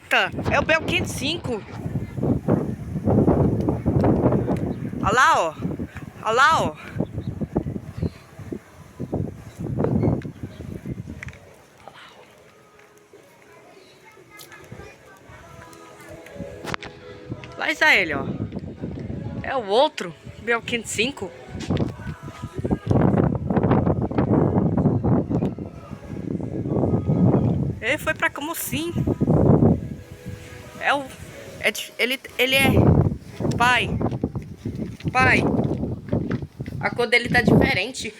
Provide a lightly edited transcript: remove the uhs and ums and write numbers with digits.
Eita, é o Bel 505. Olha lá, ó. Olha lá, ó. Lá está ele, ó. É o outro, Bel 505. Ele foi pra Camocim. É o... ele é... Pai. A cor dele tá diferente.